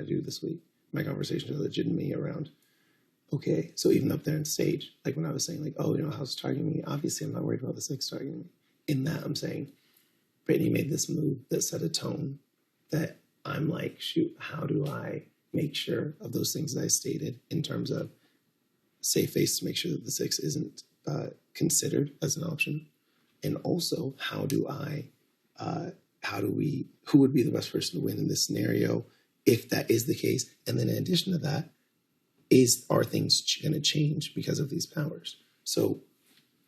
do this week. My conversations are legitimately around, okay, so even up there on stage, like when I was saying, like, oh, you know, how's targeting me? Obviously, I'm not worried about the 6 targeting me. In that, I'm saying, Brittany made this move that set a tone that I'm like, shoot, how do I make sure of those things that I stated in terms of save face to make sure that the 6 isn't considered as an option? And also, who would be the best person to win in this scenario if that is the case? And then in addition to that, are things going to change because of these powers? So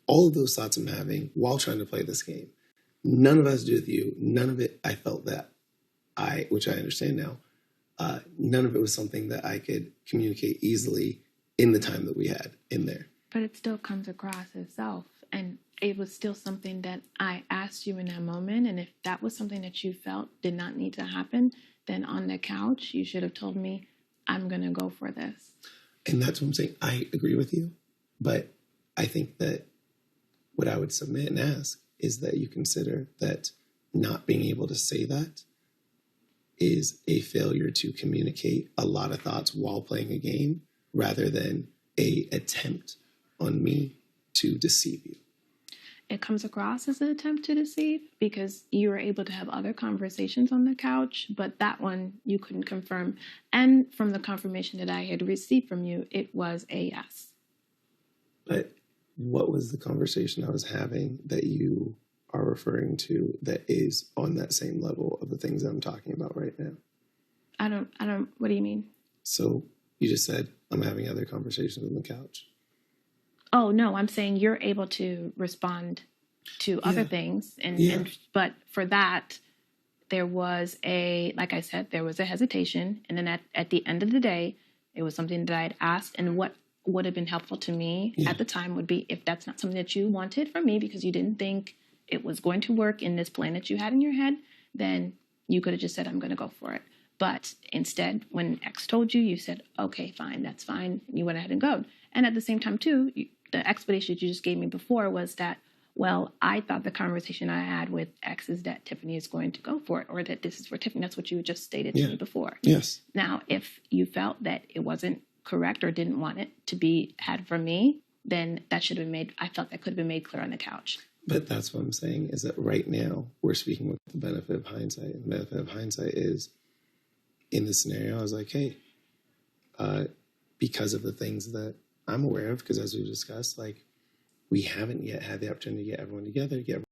all of those thoughts I'm having while trying to play this game, none of it has to do with you. None of it, I felt that which I understand now, none of it was something that I could communicate easily in the time that we had in there. But it still comes across as self. And it was still something that I asked you in that moment. And if that was something that you felt did not need to happen, then on the couch, you should have told me, I'm going to go for this. And that's what I'm saying. I agree with you. But I think that what I would submit and ask is that you consider that not being able to say that is a failure to communicate a lot of thoughts while playing a game rather than a attempt on me to deceive you. It comes across as an attempt to deceive because you were able to have other conversations on the couch, but that one you couldn't confirm. And from the confirmation that I had received from you, it was a yes. But what was the conversation I was having that you are referring to that is on that same level of the things that I'm talking about right now? I don't, what do you mean? So you just said, I'm having other conversations on the couch. Oh, no, I'm saying you're able to respond to other things. But for that, there was like I said, there was a hesitation. And then at the end of the day, it was something that I had asked. And what would have been helpful to me at the time would be if that's not something that you wanted from me because you didn't think it was going to work in this plan that you had in your head, then you could have just said, I'm going to go for it. But instead, when X told you, you said, okay, fine, that's fine. And you went ahead and go. And at the same time, too, the explanation you just gave me before was that, well, I thought the conversation I had with X is that Tiffany is going to go for it or that this is for Tiffany. That's what you just stated to me before. Yes. Now, if you felt that it wasn't correct or didn't want it to be had from me, then that should have been made. I felt that could have been made clear on the couch. But that's what I'm saying is that right now we're speaking with the benefit of hindsight. And the benefit of hindsight is in this scenario, I was like, hey, because of the things that I'm aware of, because as we discussed, like we haven't yet had the opportunity to get everyone together, get